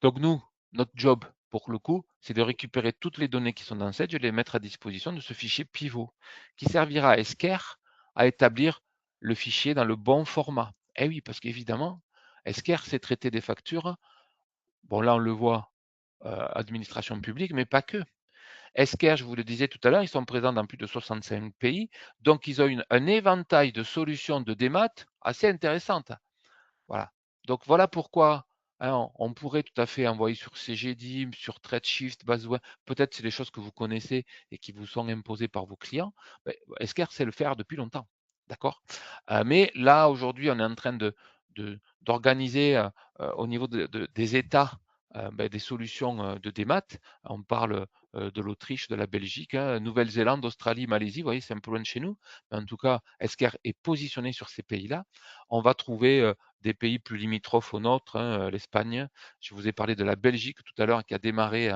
Donc nous, notre job pour le coup, c'est de récupérer toutes les données qui sont dans Sage et de les mettre à disposition de ce fichier pivot qui servira à Esker à établir le fichier dans le bon format. Eh oui, parce qu'évidemment, Esker sait traiter des factures. Bon, là, on le voit, administration publique, mais pas que. Esker, je vous le disais tout à l'heure, ils sont présents dans plus de 65 pays, donc ils ont un éventail de solutions de démat assez intéressantes. Voilà. Donc voilà pourquoi hein, on pourrait tout à fait envoyer sur CGDIM, sur TradeShift, Baseware. Peut-être c'est des choses que vous connaissez et qui vous sont imposées par vos clients. Ben, Esker sait le faire depuis longtemps. D'accord? Mais là, aujourd'hui, on est en train d'organiser au niveau des États ben, des solutions de démat. On parle de l'Autriche, de la Belgique, hein, Nouvelle-Zélande, Australie, Malaisie. Vous voyez, c'est un peu loin de chez nous. Mais en tout cas, Esker est positionné sur ces pays-là. On va trouver des pays plus limitrophes aux nôtres, hein, l'Espagne. Je vous ai parlé de la Belgique tout à l'heure qui a démarré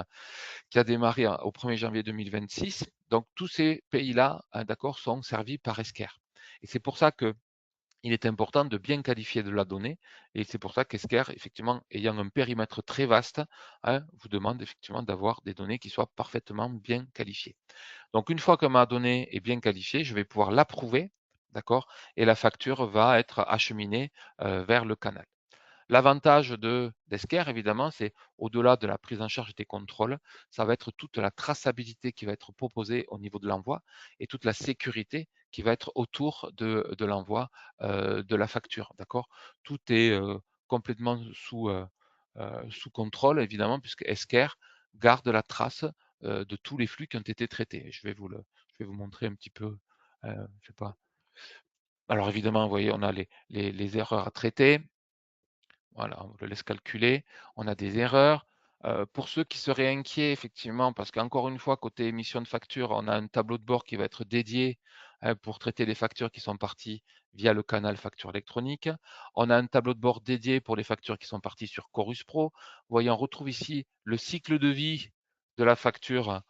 au 1er janvier 2026. Donc tous ces pays-là, d'accord, sont servis par Esker. Et c'est pour ça que il est important de bien qualifier de la donnée et c'est pour ça qu'Esker, effectivement, ayant un périmètre très vaste, hein, vous demande effectivement d'avoir des données qui soient parfaitement bien qualifiées. Donc une fois que ma donnée est bien qualifiée, je vais pouvoir l'approuver, d'accord, et la facture va être acheminée vers le canal. L'avantage d'Esker, évidemment, c'est au-delà de la prise en charge des contrôles, ça va être toute la traçabilité qui va être proposée au niveau de l'envoi et toute la sécurité qui va être autour de l'envoi de la facture. D'accord? Tout est complètement sous contrôle, évidemment, puisque Esker garde la trace de tous les flux qui ont été traités. Je vais vous montrer un petit peu. Je sais pas. Alors évidemment, vous voyez, on a les erreurs à traiter. Voilà, on le laisse calculer. On a des erreurs. Pour ceux qui seraient inquiets, effectivement, parce qu'encore une fois, côté émission de facture, on a un tableau de bord qui va être dédié pour traiter les factures qui sont parties via le canal facture électronique. On a un tableau de bord dédié pour les factures qui sont parties sur Chorus Pro. Vous voyez, on retrouve ici le cycle de vie de la facture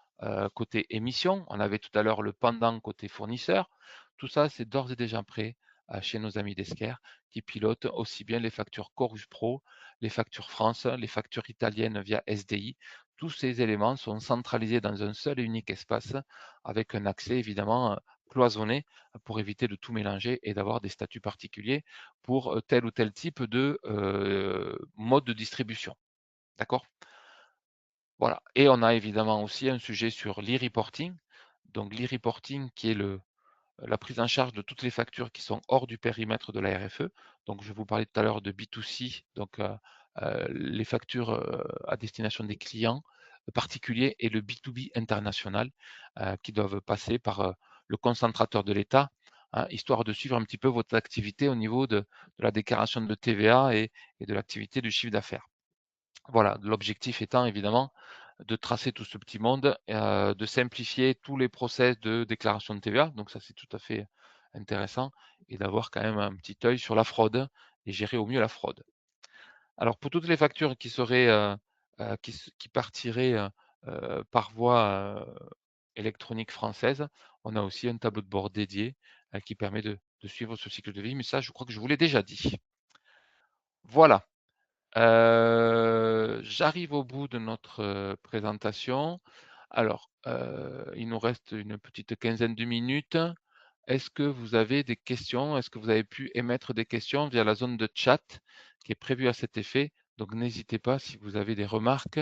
côté émission. On avait tout à l'heure le pendant côté fournisseur. Tout ça, c'est d'ores et déjà prêt chez nos amis d'Esker qui pilotent aussi bien les factures Chorus Pro, les factures France, les factures italiennes via SDI. Tous ces éléments sont centralisés dans un seul et unique espace avec un accès évidemment cloisonné pour éviter de tout mélanger et d'avoir des statuts particuliers pour tel ou tel type de mode de distribution. D'accord? Voilà. Et on a évidemment aussi un sujet sur l'e-reporting. Donc l'e-reporting qui est la prise en charge de toutes les factures qui sont hors du périmètre de la RFE. Donc, je vous parlais tout à l'heure de B2C, donc les factures à destination des clients particuliers et le B2B international qui doivent passer par le concentrateur de l'État, hein, histoire de suivre un petit peu votre activité au niveau de la déclaration de TVA et de l'activité du chiffre d'affaires. Voilà, l'objectif étant évidemment de tracer tout ce petit monde, de simplifier tous les process de déclaration de TVA. Donc ça, c'est tout à fait intéressant et d'avoir quand même un petit œil sur la fraude et gérer au mieux la fraude. Alors pour toutes les factures qui seraient qui partiraient par voie électronique française, on a aussi un tableau de bord dédié qui permet de suivre ce cycle de vie, mais ça je crois que je vous l'ai déjà dit. Voilà. J'arrive au bout de notre présentation. Alors, il nous reste une petite quinzaine de minutes. Est-ce que vous avez des questions? Est-ce que vous avez pu émettre des questions via la zone de chat qui est prévue à cet effet? Donc n'hésitez pas si vous avez des remarques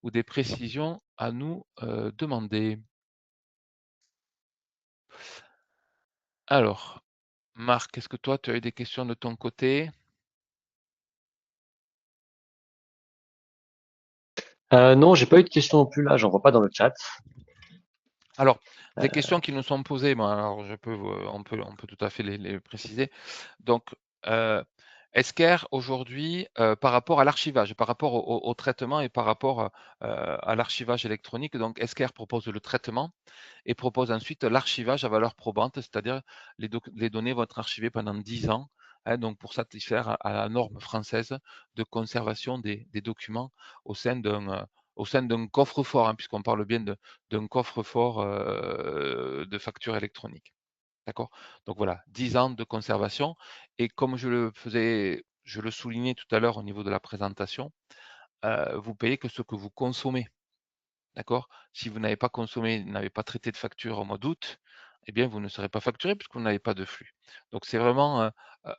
ou des précisions à nous demander. Alors, Marc, est-ce que toi, tu as eu des questions de ton côté? Non, j'ai pas eu de questions non plus là, j'en vois pas dans le chat. Alors, des Euh, questions qui nous sont posées, bon, alors on peut tout à fait les préciser. Donc, Esker, aujourd'hui, par rapport à l'archivage, par rapport au traitement et par rapport à l'archivage électronique, donc Esker propose le traitement et propose ensuite l'archivage à valeur probante, c'est-à-dire les données vont être archivées pendant 10 ans, hein, donc pour satisfaire à la norme française de conservation des documents au sein d'un coffre-fort, hein, puisqu'on parle bien d'un coffre-fort de factures électroniques. D'accord? Donc voilà, 10 ans de conservation. Et comme je le soulignais tout à l'heure au niveau de la présentation, vous payez que ce que vous consommez. D'accord? Si vous n'avez pas consommé, n'avez pas traité de facture au mois d'août, eh bien, vous ne serez pas facturé puisque vous n'avez pas de flux. Donc, c'est vraiment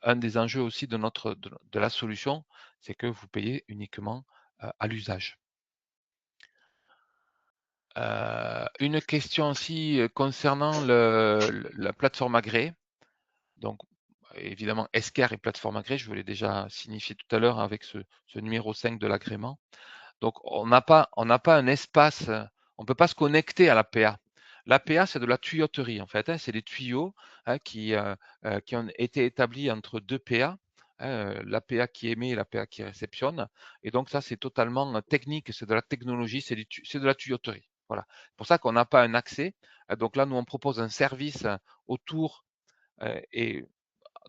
un des enjeux aussi de la solution, c'est que vous payez uniquement à l'usage. Une question aussi concernant la plateforme agréée. Donc, évidemment, Esker et plateforme agréée, je vous l'ai déjà signifié tout à l'heure avec ce numéro 5 de l'agrément. Donc, on n'a pas un espace, on ne peut pas se connecter à l'APA. L'APA, c'est de la tuyauterie, en fait, hein, c'est des tuyaux hein, qui ont été établis entre deux PA, hein, l'APA qui émet et l'APA qui réceptionne. Et donc, ça, c'est totalement technique, c'est de la technologie, c'est de la tuyauterie. Voilà. C'est pour ça qu'on n'a pas un accès. Donc là, nous, on propose un service autour et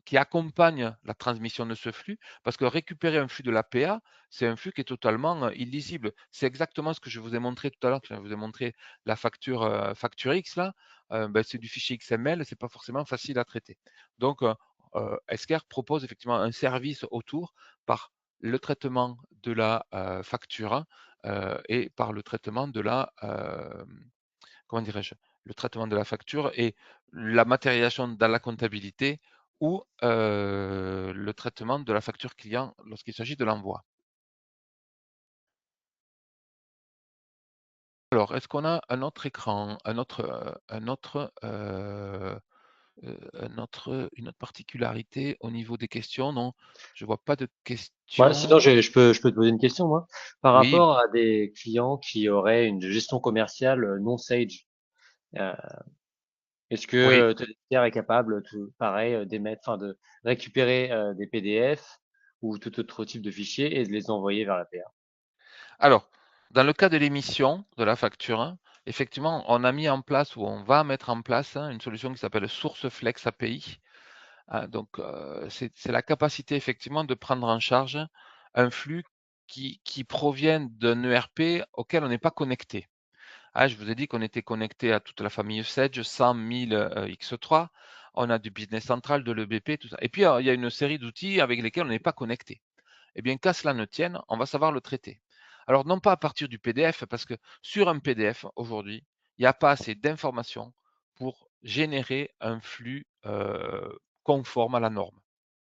qui accompagne la transmission de ce flux, parce que récupérer un flux de l'APA, c'est un flux qui est totalement illisible. C'est exactement ce que je vous ai montré tout à l'heure, je vous ai montré la facture X, là, ben, c'est du fichier XML, c'est pas forcément facile à traiter. Donc, Esker propose effectivement un service autour par le traitement de la facture et par le traitement de la, comment dirais-je, le traitement de la facture et la matérialisation dans la comptabilité ou le traitement de la facture client lorsqu'il s'agit de l'envoi. Alors, est-ce qu'on a un autre écran, une autre particularité au niveau des questions? Non, je vois pas de sinon, questions. je peux te poser une question, moi. Par Oui, rapport à des clients qui auraient une gestion commerciale non Sage, euh, est-ce oui. que Telespierre est capable, pareil, d'émettre, enfin, de récupérer des PDF ou tout autre type de fichiers et de les envoyer vers la l'APA? Alors, dans le cas de l'émission de la facture, hein, effectivement, on a mis en place ou on va mettre en place hein, une solution qui s'appelle SourceFlex API. Donc, c'est la capacité effectivement de prendre en charge un flux qui provient d'un ERP auquel on n'est pas connecté. Ah, je vous ai dit qu'on était connecté à toute la famille Sage, 100 000 X3. On a du Business Central, de l'EBP, tout ça. Et puis, il y a une série d'outils avec lesquels on n'est pas connecté. Eh bien, qu'à cela ne tienne, on va savoir le traiter. Alors, non pas à partir du PDF, parce que sur un PDF, aujourd'hui, il n'y a pas assez d'informations pour générer un flux conforme à la norme.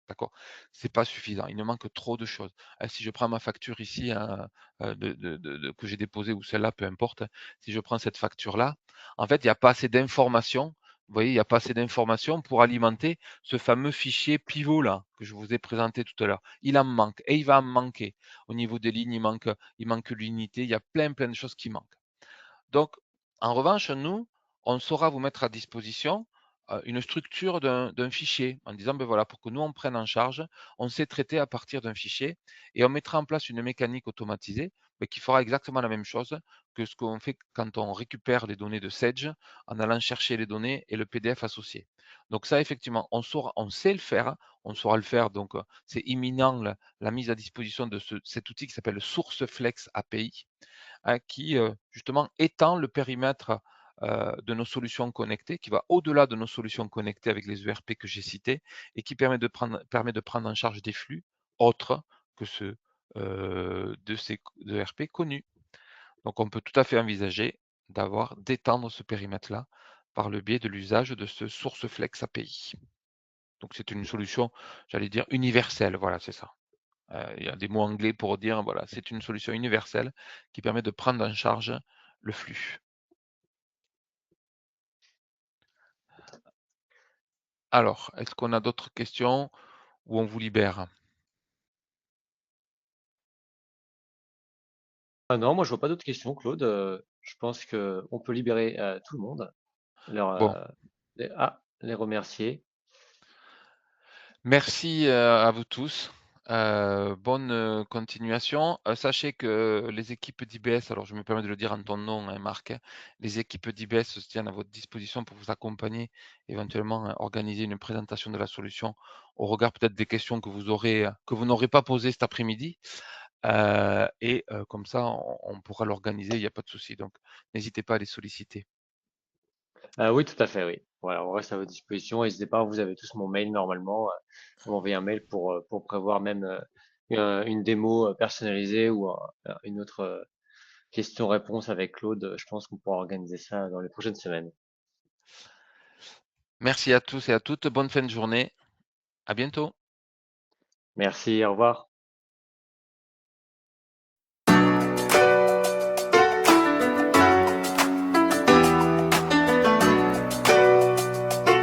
D'accord? C'est pas suffisant. Il nous manque trop de choses. Si je prends ma facture ici, hein, que j'ai déposée ou celle-là, peu importe. Si je prends cette facture-là, en fait, il n'y a pas assez d'informations. Vous voyez, il n'y a pas assez d'informations pour alimenter ce fameux fichier pivot là que je vous ai présenté tout à l'heure. Il en manque et il va en manquer. Au niveau des lignes, il manque l'unité. Il y a plein de choses qui manquent. Donc, en revanche, nous, on saura vous mettre à disposition une structure d'un fichier en disant, ben voilà, pour que nous on prenne en charge, on sait traiter à partir d'un fichier et on mettra en place une mécanique automatisée qui fera exactement la même chose que ce qu'on fait quand on récupère les données de Sage en allant chercher les données et le PDF associé. Donc ça, effectivement, on sait le faire, on saura le faire. Donc c'est imminent la mise à disposition de cet outil qui s'appelle SourceFlex API, hein, qui justement étend le périmètre de nos solutions connectées, qui va au-delà de nos solutions connectées avec les ERP que j'ai cités et qui permet de prendre en charge des flux autres que ceux de ces ERP connus. Donc on peut tout à fait envisager d'étendre ce périmètre-là par le biais de l'usage de ce SourceFlex API. Donc c'est une solution, j'allais dire, universelle, voilà, c'est ça. Il y a des mots anglais pour dire, voilà, c'est une solution universelle qui permet de prendre en charge le flux. Alors, est-ce qu'on a d'autres questions ou on vous libère? Ah non, moi je vois pas d'autres questions, Claude. Je pense que on peut libérer tout le monde, leur, Bon, les remercier. merci à vous tous. Bonne continuation. Sachez que les équipes d'IBS, alors je me permets de le dire en ton nom, hein, Marc, hein, les équipes d'IBS se tiennent à votre disposition pour vous accompagner, éventuellement organiser une présentation de la solution au regard peut-être des questions que vous aurez, que vous n'aurez pas posées cet après-midi. Comme ça, on pourra l'organiser, il n'y a pas de souci. Donc, n'hésitez pas à les solliciter. Oui, tout à fait, oui. Voilà, on reste à votre disposition. N'hésitez pas, vous avez tous mon mail normalement. Vous m'envoyez un mail pour prévoir même une démo personnalisée ou une autre question-réponse avec Claude. Je pense qu'on pourra organiser ça dans les prochaines semaines. Merci à tous et à toutes. Bonne fin de journée. À bientôt. Merci, au revoir.